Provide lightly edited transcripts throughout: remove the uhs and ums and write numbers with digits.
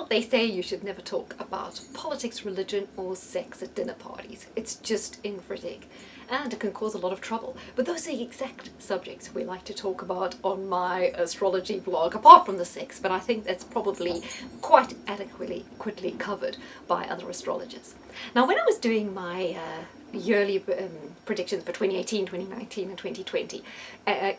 they say you should never talk about politics, religion, or sex at dinner parties. It's just infradig, and it can cause a lot of trouble. But those are the exact subjects we like to talk about on my astrology vlog, apart from the sex, but I think that's probably quite adequately covered by other astrologers. Now, when I was doing my yearly predictions for 2018, 2019 and 2020,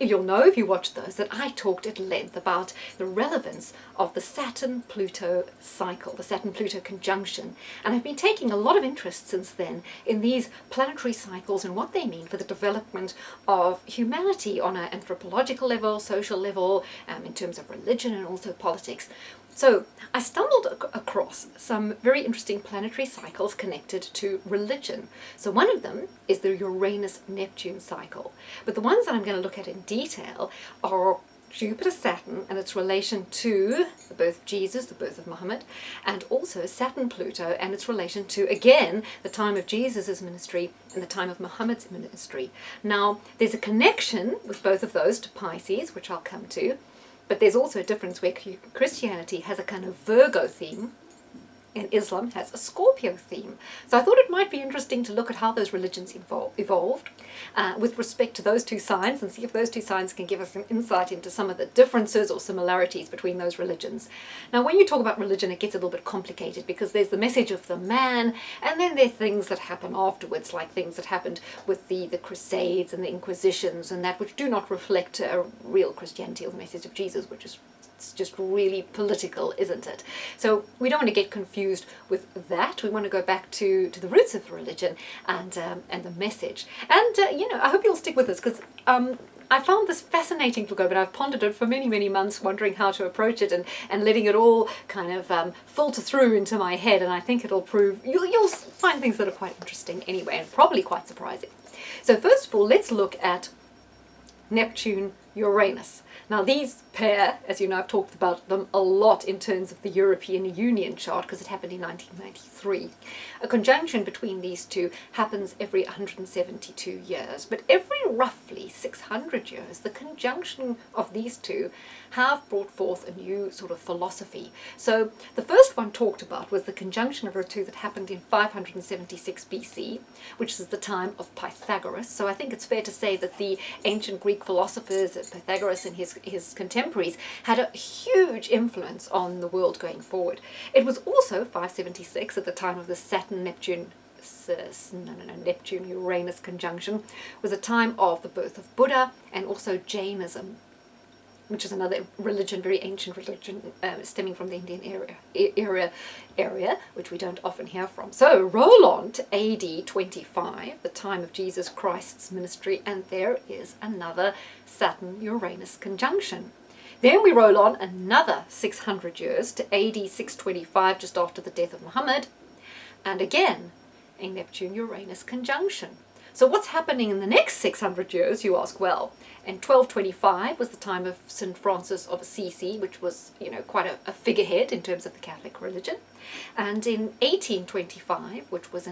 you'll know if you watched those that I talked at length about the relevance of the Saturn-Pluto cycle, the Saturn-Pluto conjunction, and I've been taking a lot of interest since then in these planetary cycles and what they mean for the development of humanity on an anthropological level, social level, in terms of religion and also politics. So I stumbled across some very interesting planetary cycles connected to religion. So one of them is the Uranus-Neptune cycle. But the ones that I'm going to look at in detail are Jupiter-Saturn and its relation to the birth of Jesus, the birth of Muhammad, and also Saturn-Pluto and its relation to, again, the time of Jesus' ministry and the time of Muhammad's ministry. Now, there's a connection with both of those to Pisces, which I'll come to. But there's also a difference where Christianity has a kind of Virgo theme and Islam has a Scorpio theme. So I thought it might be interesting to look at how those religions evolved with respect to those two signs and see if those two signs can give us an insight into some of the differences or similarities between those religions. Now, when you talk about religion, it gets a little bit complicated because there's the message of the man, and then there are things that happen afterwards, like things that happened with the Crusades and the Inquisitions and that, which do not reflect a real Christianity or the message of Jesus, which is just really political, isn't it? So we don't want to get confused with that. We want to go back to the roots of religion and the message. And I hope you'll stick with us because I found this fascinating to go, but I've pondered it for many, many months, wondering how to approach it and letting it all kind of filter through into my head. And I think it'll prove you'll find things that are quite interesting anyway, and probably quite surprising. So first of all, let's look at Neptune-Uranus. Now these pair, as you know, I've talked about them a lot in terms of the European Union chart because it happened in 1993. A conjunction between these two happens every 172 years, but every roughly 600 years, the conjunction of these two have brought forth a new sort of philosophy. So the first one talked about was the conjunction of the two that happened in 576 BC, which is the time of Pythagoras. So I think it's fair to say that the ancient Greek philosophers, Pythagoras and his contemporaries, had a huge influence on the world going forward. It was also 576 at the time of the Neptune-Uranus conjunction, was a time of the birth of Buddha and also Jainism, which is another religion, very ancient religion, stemming from the Indian area, which we don't often hear from. So roll on to AD 25, the time of Jesus Christ's ministry, and there is another Saturn-Uranus conjunction. Then we roll on another 600 years to AD 625, just after the death of Muhammad, and again a Neptune-Uranus conjunction. So what's happening in the next 600 years, you ask? Well, in 1225 was the time of St. Francis of Assisi, which was, quite a figurehead in terms of the Catholic religion. And in 1825, which was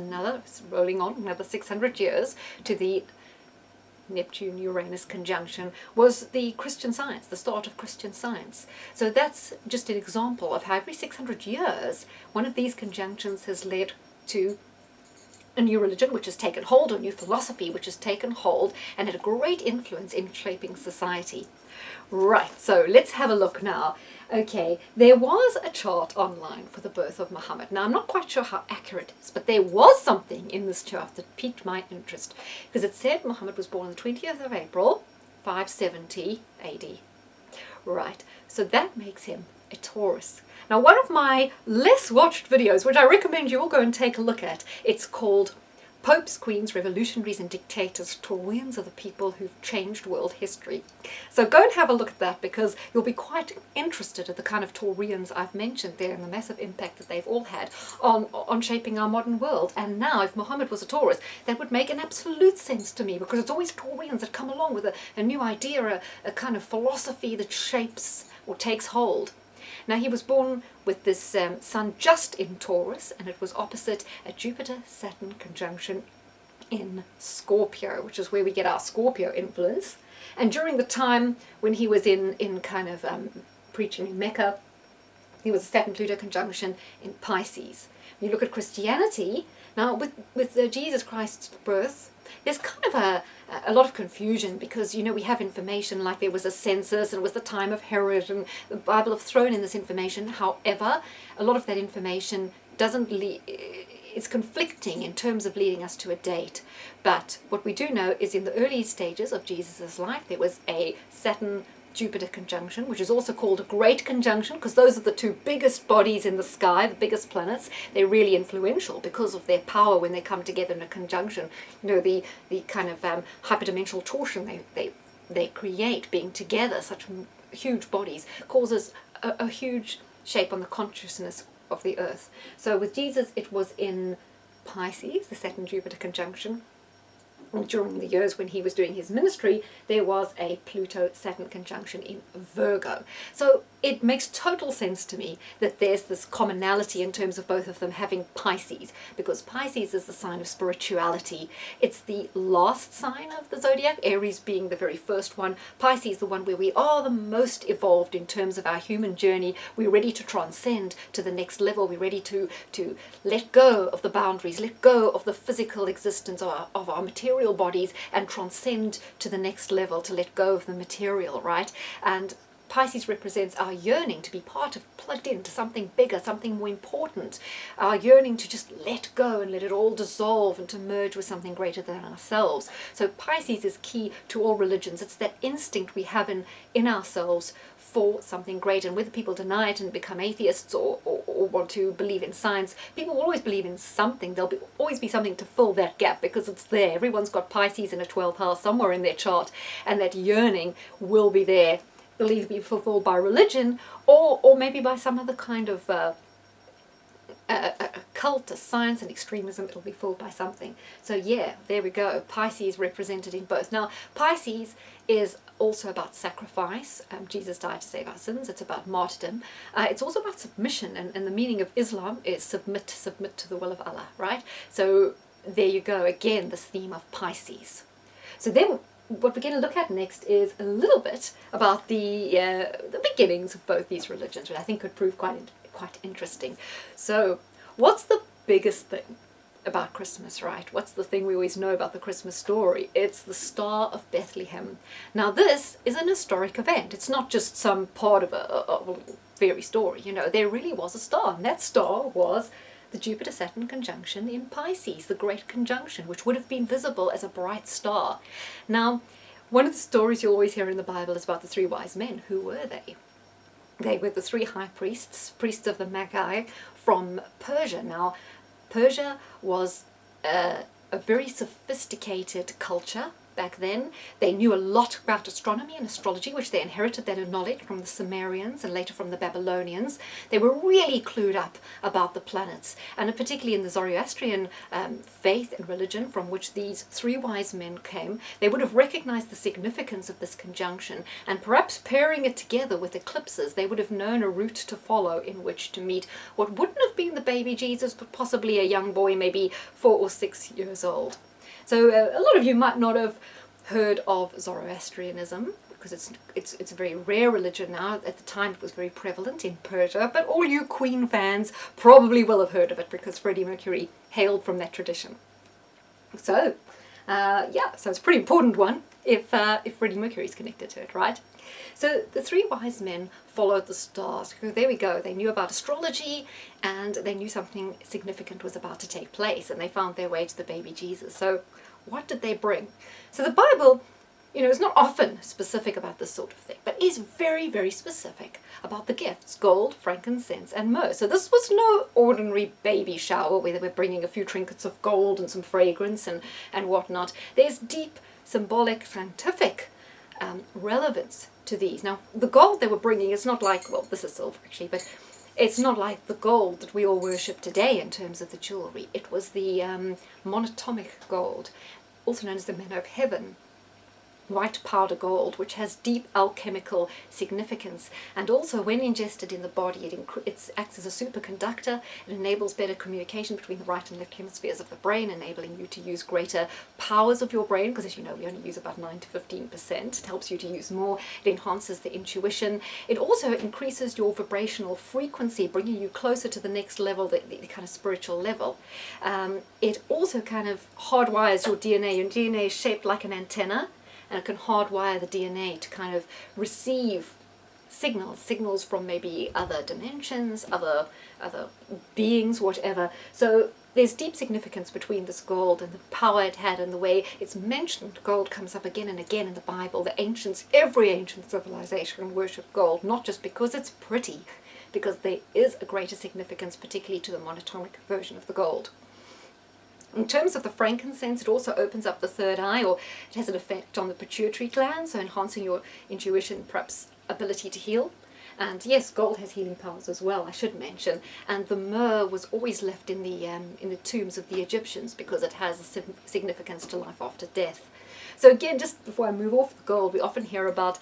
rolling on another 600 years to the Neptune-Uranus conjunction, was the Christian Science, the start of Christian Science. So that's just an example of how every 600 years, one of these conjunctions has led to a new religion which has taken hold, a new philosophy which has taken hold and had a great influence in shaping society. Right, so let's have a look now. Okay, there was a chart online for the birth of Muhammad. Now, I'm not quite sure how accurate it is, but there was something in this chart that piqued my interest because it said Muhammad was born on the 20th of April, 570 AD. Right, so that makes him a Taurus. Now, one of my less watched videos, which I recommend you all go and take a look at, it's called Popes, Queens, Revolutionaries and Dictators, Taurians are the people who've changed world history. So go and have a look at that because you'll be quite interested in the kind of Taurians I've mentioned there and the massive impact that they've all had on shaping our modern world. And now, if Muhammad was a Taurus, that would make an absolute sense to me because it's always Taurians that come along with a new idea, a kind of philosophy that shapes or takes hold. Now, he was born with this sun just in Taurus, and it was opposite a Jupiter-Saturn conjunction in Scorpio, which is where we get our Scorpio influence. And during the time when he was in kind of preaching in Mecca, there was a Saturn-Pluto conjunction in Pisces. When you look at Christianity, now with Jesus Christ's birth, there's kind of a lot of confusion because, you know, we have information like there was a census and it was the time of Herod, and the Bible have thrown in this information. However, a lot of that information it's conflicting in terms of leading us to a date. But what we do know is in the early stages of Jesus' life, there was a Saturn-Jupiter conjunction, which is also called a great conjunction because those are the two biggest bodies in the sky, the biggest planets. They're really influential because of their power when they come together in a conjunction. You know, the kind of hyperdimensional torsion they create being together, such huge bodies, causes a huge shape on the consciousness of the earth. So with Jesus, it was in Pisces, the Saturn-Jupiter conjunction. During the years when he was doing his ministry, there was a Pluto-Saturn conjunction in Virgo. So it makes total sense to me that there's this commonality in terms of both of them having Pisces, because Pisces is the sign of spirituality. It's the last sign of the zodiac, Aries being the very first one. Pisces, the one where we are the most evolved in terms of our human journey. We're ready to transcend to the next level. We're ready to let go of the boundaries, let go of the physical existence of our material bodies and transcend to the next level, to let go of the material, right? And Pisces represents our yearning to be plugged into something bigger, something more important, our yearning to just let go and let it all dissolve and to merge with something greater than ourselves. So Pisces is key to all religions. It's that instinct we have in ourselves for something greater. And whether people deny it and become atheists or want to believe in science, people will always believe in something. There'll always be something to fill that gap because it's there. Everyone's got Pisces in a 12th house somewhere in their chart, and that yearning will be there. It'll either be fulfilled by religion or maybe by some other kind of a cult, a science and extremism. It'll be filled by something. So yeah, there we go. Pisces represented in both. Now, Pisces is also about sacrifice. Jesus died to save our sins. It's about martyrdom. It's also about submission, and the meaning of Islam is submit to the will of Allah, right? So there you go. Again, this theme of Pisces. So then what we're going to look at next is a little bit about the beginnings of both these religions, which I think could prove quite interesting. So what's the biggest thing about Christmas, right? What's the thing we always know about the Christmas story? It's the Star of Bethlehem. Now this is an historic event. It's not just some part of a fairy story. You know, there really was a star, and that star was the Jupiter-Saturn conjunction in Pisces, the Great Conjunction, which would have been visible as a bright star. Now, one of the stories you always hear in the Bible is about the three wise men. Who were they? They were the three high priests of the Magi from Persia. Now, Persia was a very sophisticated culture back then. They knew a lot about astronomy and astrology, which they inherited that knowledge from the Sumerians and later from the Babylonians. They were really clued up about the planets, and particularly in the Zoroastrian faith and religion from which these three wise men came, they would have recognized the significance of this conjunction, and perhaps pairing it together with eclipses, they would have known a route to follow in which to meet what wouldn't have been the baby Jesus, but possibly a young boy, maybe 4 or 6 years old. So a lot of you might not have heard of Zoroastrianism because it's a very rare religion now. At the time it was very prevalent in Persia, but all you Queen fans probably will have heard of it because Freddie Mercury hailed from that tradition. So yeah, so it's a pretty important one if Freddie Mercury's connected to it, right? So the three wise men followed the stars. So there we go. They knew about astrology and they knew something significant was about to take place, and they found their way to the baby Jesus. So what did they bring? So the Bible, you know, is not often specific about this sort of thing, but is very, very specific about the gifts: gold, frankincense, and myrrh. So this was no ordinary baby shower where they were bringing a few trinkets of gold and some fragrance and whatnot. There's deep symbolic, scientific relevance to these. Now, the gold they were bringing is not like, well, this is silver actually, but it's not like the gold that we all worship today in terms of the jewelry. It was the monatomic gold, also known as the manna of heaven. white powder gold, which has deep alchemical significance, and also when ingested in the body it acts as a superconductor. It enables better communication between the right and left hemispheres of the brain, enabling you to use greater powers of your brain, because as you know we only use about 9 to 15%. It helps you to use more. It enhances the intuition. It also increases your vibrational frequency, bringing you closer to the next level, the kind of spiritual level. It also kind of hardwires your DNA. Your DNA is shaped like an antenna, and it can hardwire the DNA to kind of receive signals from maybe other dimensions, other beings, whatever. So there's deep significance between this gold and the power it had and the way it's mentioned. Gold comes up again and again in the Bible. The ancients, every ancient civilization worshipped gold, not just because it's pretty, because there is a greater significance, particularly to the monatomic version of the gold. In terms of the frankincense, it also opens up the third eye, or it has an effect on the pituitary gland, so enhancing your intuition, perhaps ability to heal. And yes, gold has healing powers as well, I should mention. And the myrrh was always left in the tombs of the Egyptians because it has a significance to life after death. So again, just before I move off the gold, we often hear about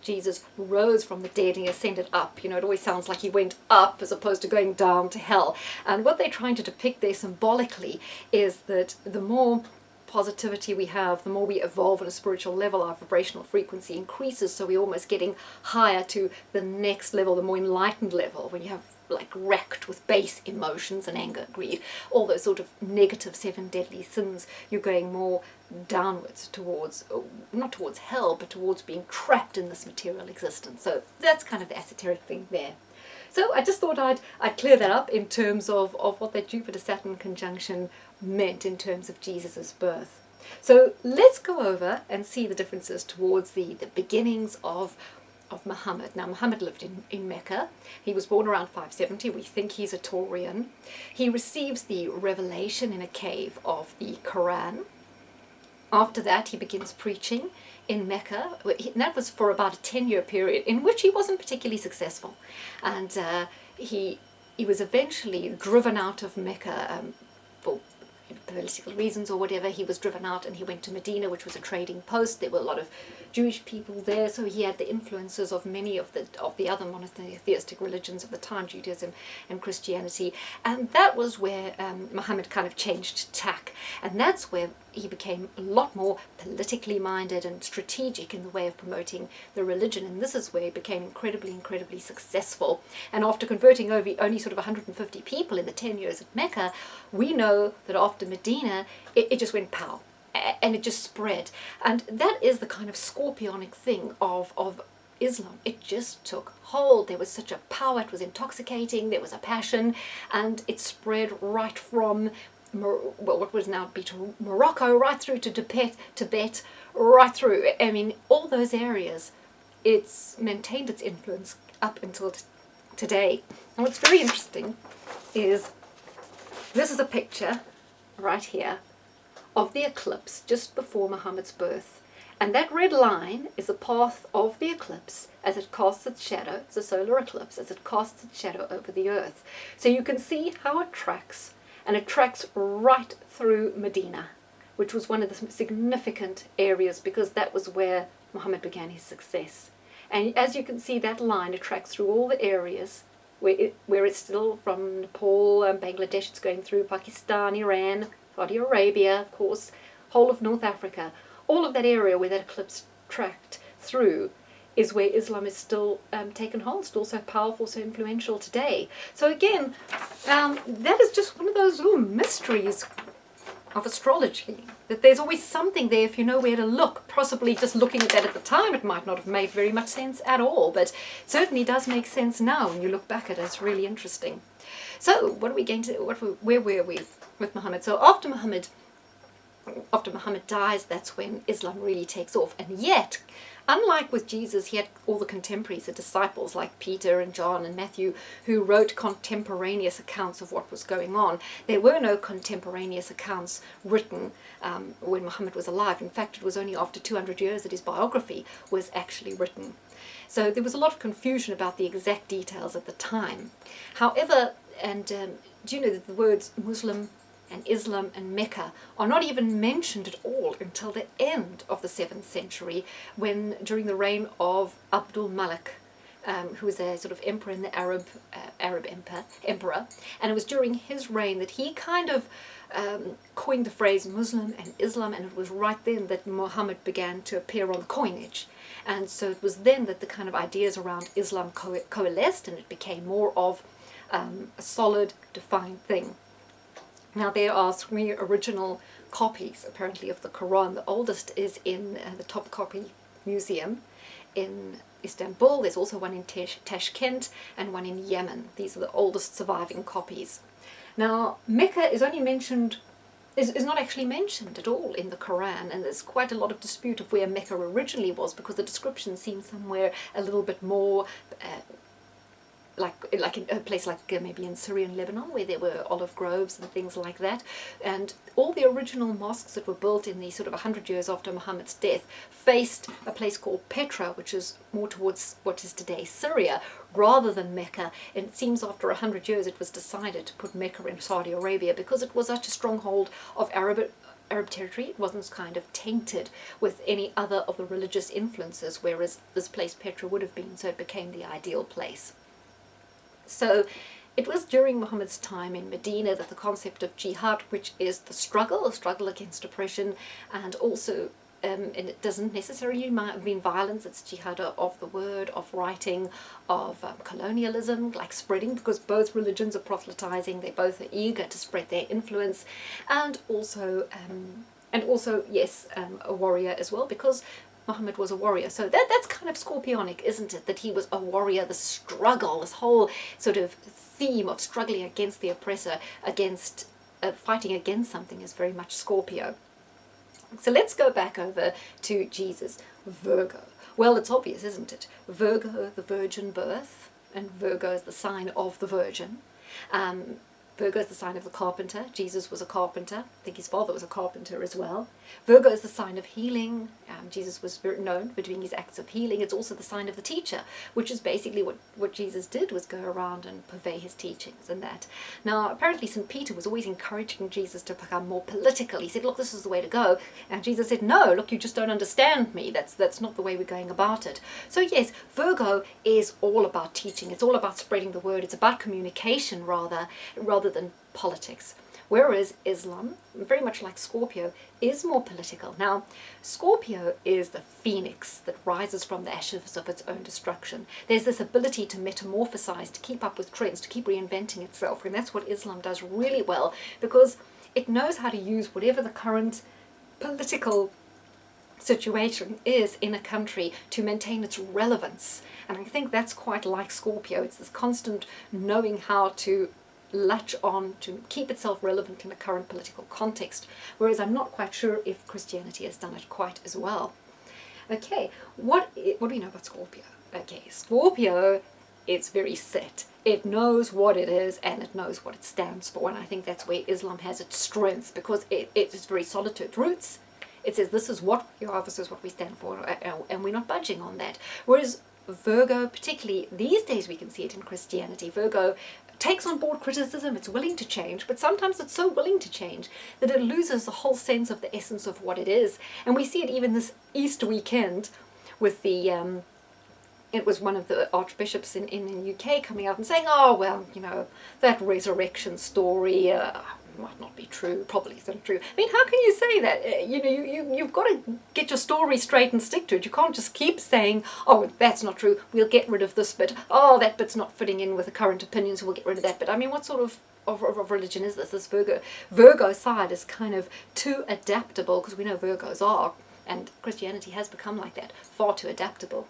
Jesus who rose from the dead and he ascended up. You know, it always sounds like he went up as opposed to going down to hell. And what they're trying to depict there symbolically is that the more positivity we have, the more we evolve on a spiritual level, our vibrational frequency increases, so we're almost getting higher to the next level, the more enlightened level, when you have like wrecked with base emotions and anger, greed, all those sort of negative 7 deadly sins, you're going more downwards towards, not towards hell, but towards being trapped in this material existence. So that's kind of the esoteric thing there. So I just thought I'd clear that up in terms of what that Jupiter-Saturn conjunction meant in terms of Jesus's birth. So let's go over and see the differences towards the beginnings of Muhammad. Now, Muhammad lived in Mecca. He was born around 570. We think he's a Taurian. He receives the revelation in a cave of the Quran. After that, he begins preaching in Mecca. And that was for about a 10-year period in which he wasn't particularly successful. And he was eventually driven out of Mecca for political reasons or whatever. He was driven out and he went to Medina, which was a trading post. There were a lot of Jewish people there, so he had the influences of many of the other monotheistic religions of the time, Judaism and Christianity. And that was where Muhammad kind of changed tack, and that's where he became a lot more politically minded and strategic in the way of promoting the religion, and this is where he became incredibly successful. And after converting over only sort of 150 people in the 10 years at Mecca, we know that after Medina it just went pow, and it just spread. And that is the kind of scorpionic thing of Islam. It just took hold. There was such a power, it was intoxicating, there was a passion, and it spread right from what was now be to Morocco, right through to Tibet, right through. I mean, all those areas, it's maintained its influence up until today. And what's very interesting is this is a picture right here of the eclipse just before Muhammad's birth. And that red line is the path of the eclipse as it casts its shadow. It's a solar eclipse as it casts its shadow over the earth. So you can see how it tracks. And it tracks right through Medina, which was one of the significant areas because that was where Muhammad began his success. And as you can see, that line, it tracks through all the areas where it's still from Nepal, Bangladesh, it's going through Pakistan, Iran, Saudi Arabia, of course, whole of North Africa. All of that area where that eclipse tracked through is where Islam is still taken hold, still so powerful, so influential today. So again, that is just one of those little mysteries of astrology, that there's always something there if you know where to look. Possibly just looking at that at the time, it might not have made very much sense at all, but it certainly does make sense now when you look back at it. It's really interesting. So what are we going to, where were we with Muhammad? So after Muhammad dies, that's when Islam really takes off. And yet, unlike with Jesus, he had all the contemporaries, the disciples like Peter and John and Matthew, who wrote contemporaneous accounts of what was going on. There were no contemporaneous accounts written when Muhammad was alive. In fact, it was only after 200 years that his biography was actually written. So there was a lot of confusion about the exact details at the time. However, and do you know that the words Muslim and Islam and Mecca are not even mentioned at all until the end of the 7th century, when during the reign of Abdul Malik, who was a sort of emperor in the Arab emperor, and it was during his reign that he kind of coined the phrase Muslim and Islam, and it was right then that Muhammad began to appear on the coinage. And so it was then that the kind of ideas around Islam coalesced, and it became more of a solid, defined thing. Now there are 3 original copies, apparently, of the Quran. The oldest is in the Topkapi Museum in Istanbul. There's also one in Tashkent and one in Yemen. These are the oldest surviving copies. Now Mecca is only mentioned, is not actually mentioned at all in the Quran, and there's quite a lot of dispute of where Mecca originally was, because the description seems somewhere a little bit more like in a place like maybe in Syria and Lebanon, where there were olive groves and things like that. And all the original mosques that were built in the sort of 100 years after Muhammad's death faced a place called Petra, which is more towards what is today Syria, rather than Mecca. And it seems after 100 years it was decided to put Mecca in Saudi Arabia, because it was such a stronghold of Arab territory. It wasn't kind of tainted with any other of the religious influences, whereas this place Petra would have been, so it became the ideal place. So it was during Muhammad's time in Medina that the concept of jihad, which is the struggle against oppression, and also, and it doesn't necessarily mean violence, it's jihad of the word, of writing, of colonialism, like spreading, because both religions are proselytizing, they both are eager to spread their influence, and also yes, a warrior as well, because Muhammad was a warrior. So that's kind of scorpionic, isn't it? That he was a warrior, the struggle, this whole sort of theme of struggling against the oppressor, against fighting against something, is very much Scorpio. So let's go back over to Jesus. Virgo. Well, it's obvious, isn't it? Virgo, the virgin birth, and Virgo is the sign of the virgin. Virgo is the sign of the carpenter. Jesus was a carpenter. I think his father was a carpenter as well. Virgo is the sign of healing. Jesus was known for doing his acts of healing. It's also the sign of the teacher, which is basically what Jesus did, was go around and purvey his teachings and that. Now, apparently St. Peter was always encouraging Jesus to become more political. He said, look, this is the way to go. And Jesus said, no, look, you just don't understand me. That's not the way we're going about it. So yes, Virgo is all about teaching. It's all about spreading the word. It's about communication rather than politics. Whereas Islam, very much like Scorpio, is more political. Now, Scorpio is the phoenix that rises from the ashes of its own destruction. There's this ability to metamorphosize, to keep up with trends, to keep reinventing itself. And that's what Islam does really well, because it knows how to use whatever the current political situation is in a country to maintain its relevance. And I think that's quite like Scorpio. It's this constant knowing how to latch on to keep itself relevant in the current political context, whereas I'm not quite sure if Christianity has done it quite as well. Okay, what do we know about Scorpio? Okay, Scorpio, it's very set. It knows what it is and it knows what it stands for, and I think that's where Islam has its strength, because it is very solid to its roots. It says this is what we are, this is what we stand for, and we're not budging on that. Whereas Virgo, particularly these days we can see it in Christianity, Virgo takes on board criticism, it's willing to change, but sometimes it's so willing to change that it loses the whole sense of the essence of what it is. And we see it even this Easter weekend with the, it was one of the archbishops in the UK coming out and saying, oh, well, you know, that resurrection story might not be true, probably isn't true. I mean, how can you say that? You know, you've got to get your story straight and stick to it. You can't just keep saying, oh, that's not true, we'll get rid of this bit. Oh, that bit's not fitting in with the current opinions, so we'll get rid of that bit. I mean, what sort of religion is this? This Virgo side is kind of too adaptable, because we know Virgos are, and Christianity has become like that, far too adaptable.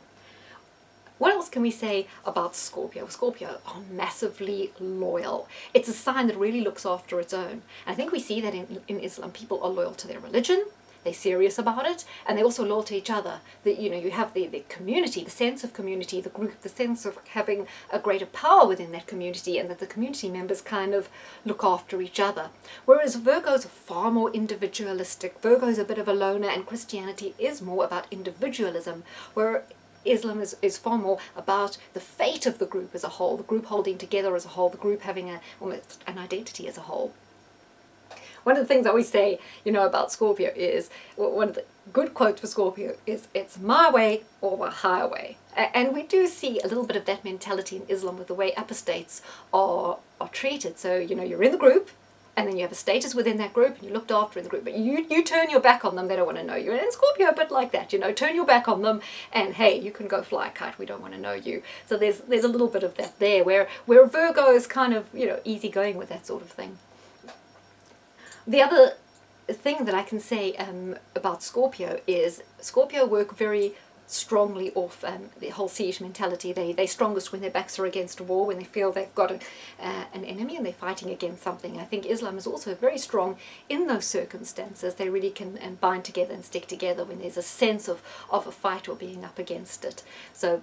What else can we say about Scorpio? Scorpio are massively loyal. It's a sign that really looks after its own. And I think we see that in Islam. People are loyal to their religion, they're serious about it, and they're also loyal to each other. You have the community, the sense of community, the group, the sense of having a greater power within that community, and that the community members kind of look after each other. Whereas Virgos are far more individualistic. Virgo's a bit of a loner, and Christianity is more about individualism, where Islam is far more about the fate of the group as a whole, the group holding together as a whole, the group having almost an identity as a whole. one of the things I always say, about Scorpio is, one of the good quotes for Scorpio is, it's my way or the highway. And we do see a little bit of that mentality in Islam with the way apostates are treated. So, you're in the group, and then you have a status within that group, and you're looked after in the group, but you turn your back on them, they don't want to know you. And in Scorpio, a bit like that, turn your back on them, and hey, you can go fly a kite, we don't want to know you. So there's a little bit of that there, where Virgo is kind of, easygoing with that sort of thing. The other thing that I can say about Scorpio is Scorpio work very strongly off the whole siege mentality. They're strongest when their backs are against a wall, when they feel they've got an enemy and they're fighting against something. I think Islam is also very strong in those circumstances. They really can bind together and stick together when there's a sense of a fight or being up against it. So,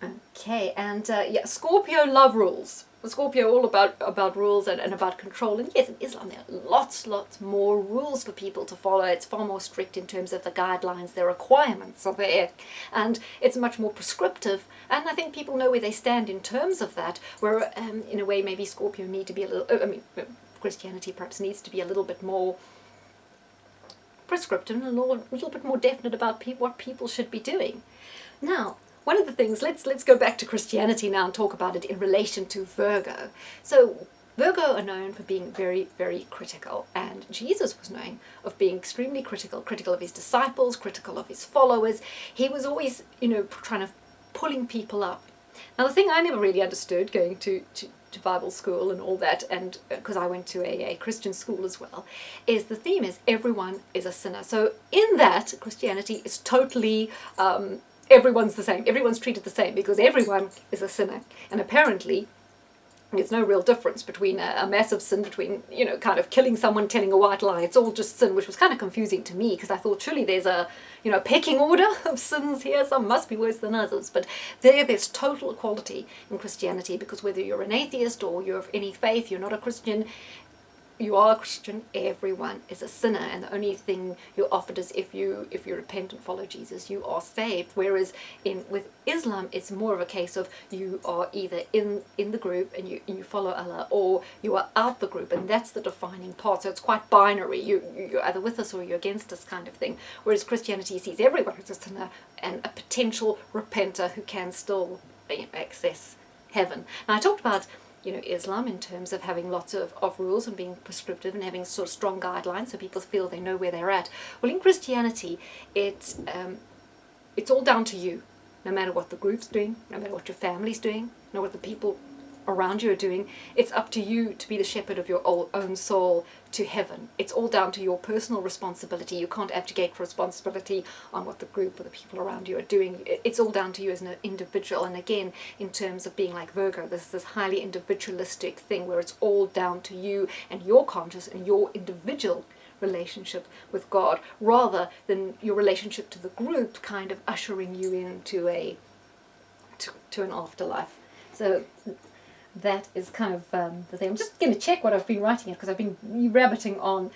okay, and Scorpio love rules. Scorpio all about rules and about control. And yes, in Islam there are lots more rules for people to follow. It's far more strict in terms of the guidelines, the requirements are there, and it's much more prescriptive. And I think people know where they stand in terms of that, where in a way maybe Scorpio need to be a little, Christianity perhaps needs to be a little bit more prescriptive and a little bit more definite about what people should be doing. Now, one of the things, let's go back to Christianity now and talk about it in relation to Virgo. So Virgo are known for being very, very critical, and Jesus was known of being extremely critical of his disciples, critical of his followers. He was always, trying to pulling people up. Now the thing I never really understood going to Bible school and all that, and because I went to a Christian school as well, is the theme is everyone is a sinner. So in that, Christianity is totally everyone's the same. Everyone's treated the same because everyone is a sinner. And apparently, there's no real difference between a massive sin between, kind of killing someone, telling a white lie. It's all just sin, which was kind of confusing to me because I thought surely there's a, pecking order of sins here. Some must be worse than others. But there's total equality in Christianity because whether you're an atheist or you're of any faith, you're not a Christian, you are a Christian, everyone is a sinner, and the only thing you're offered is if you repent and follow Jesus, you are saved. Whereas with Islam, it's more of a case of you are either in the group and you follow Allah, or you are out the group, and that's the defining part. So it's quite binary. You're either with us or you're against us, kind of thing. Whereas Christianity sees everyone as a sinner and a potential repenter who can still access heaven. Now I talked about Islam in terms of having lots of rules and being prescriptive and having sort of strong guidelines so people feel they know where they're at. Well, in Christianity, it's all down to you. No matter what the group's doing, no matter what your family's doing, no matter what the people around you are doing, it's up to you to be the shepherd of your own soul to heaven. It's all down to your personal responsibility. You can't abdicate responsibility on what the group or the people around you are doing. It's all down to you as an individual. And again, in terms of being like Virgo, there's this highly individualistic thing where it's all down to you and your conscious and your individual relationship with God, rather than your relationship to the group kind of ushering you into to an afterlife. So that is kind of the thing. I'm just going to check what I've been writing here because I've been rabbiting on.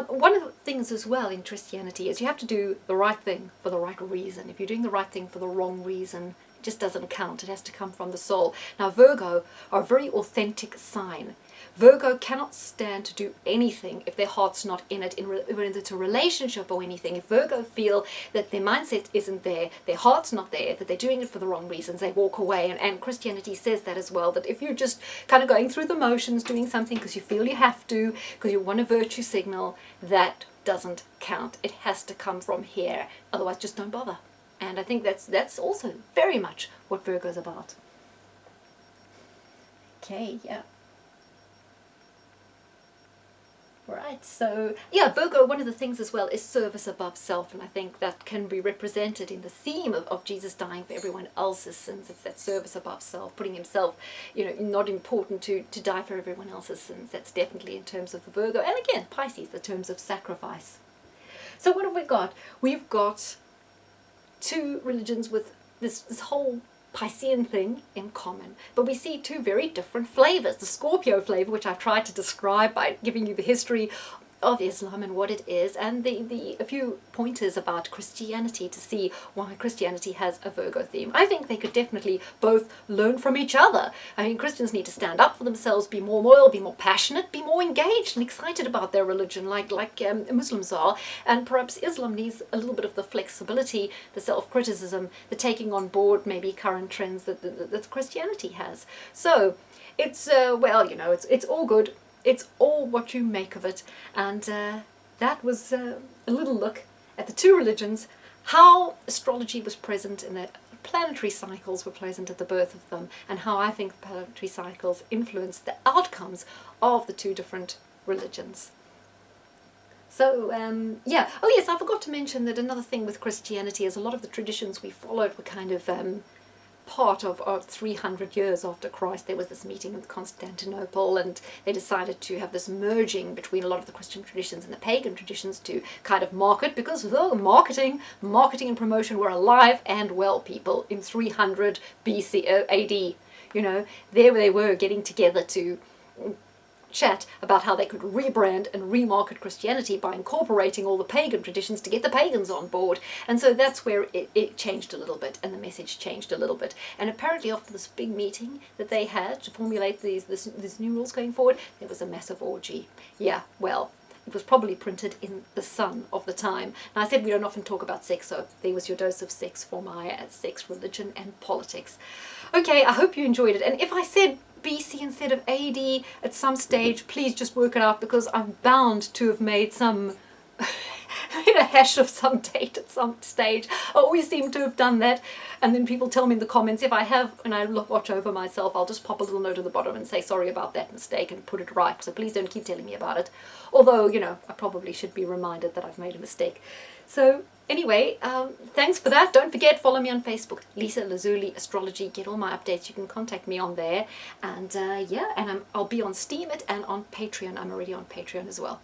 One of the things as well in Christianity is you have to do the right thing for the right reason. If you're doing the right thing for the wrong reason, it just doesn't count. It has to come from the soul. Now Virgo are a very authentic sign. Virgo cannot stand to do anything if their heart's not in it, whether it's a relationship or anything. If Virgo feel that their mindset isn't there, their heart's not there, that they're doing it for the wrong reasons, they walk away. And Christianity says that as well, that if you're just kind of going through the motions, doing something because you feel you have to, because you want a virtue signal, that doesn't count. It has to come from here. Otherwise, just don't bother. And I think that's also very much what Virgo's about. Okay, yeah. Right, so yeah, Virgo, one of the things as well is service above self, and I think that can be represented in the theme of Jesus dying for everyone else's sins. It's that service above self, putting himself, not important to die for everyone else's sins. That's definitely in terms of the Virgo. And again, Pisces, the terms of sacrifice. So what have we got? We've got two religions with this whole Piscean thing in common, but we see two very different flavors. The Scorpio flavor, which I've tried to describe by giving you the history of Islam and what it is, and a few pointers about Christianity to see why Christianity has a Virgo theme. I think they could definitely both learn from each other. I mean, Christians need to stand up for themselves, be more loyal, be more passionate, be more engaged and excited about their religion, like Muslims are, and perhaps Islam needs a little bit of the flexibility, the self-criticism, the taking on board maybe current trends that Christianity has. So it's well, you know, it's all good. It's all what you make of it. And that was a little look at the two religions, how astrology was present in the planetary cycles were present at the birth of them, and how I think planetary cycles influence the outcomes of the two different religions. So, yeah. Oh yes, I forgot to mention that another thing with Christianity is a lot of the traditions we followed were kind of part of 300 years after Christ. There was this meeting with Constantinople, and they decided to have this merging between a lot of the Christian traditions and the pagan traditions to kind of market, because marketing and promotion were alive and well, people, in 300 BC AD. You know, there they were getting together to chat about how they could rebrand and remarket Christianity by incorporating all the pagan traditions to get the pagans on board. And so that's where it changed a little bit, and the message changed a little bit. And apparently after this big meeting that they had to formulate these new rules going forward, there was a massive orgy. Yeah, well, it was probably printed in the Sun of the time. Now, I said we don't often talk about sex, so there was your dose of sex for my sex, religion and politics. Okay, I hope you enjoyed it. And if I said BC instead of AD at some stage, please just work it out, because I'm bound to have made some a hash of some date at some stage. I always seem to have done that, and then people tell me in the comments. If I have, and I watch over myself, I'll just pop a little note at the bottom and say sorry about that mistake and put it right, so please don't keep telling me about it. Although, you know, I probably should be reminded that I've made a mistake. So anyway, thanks for that. Don't forget, follow me on Facebook, Lisa Lazuli Astrology. Get all my updates. You can contact me on there. And yeah, and I'll be on Steemit and on Patreon. I'm already on Patreon as well.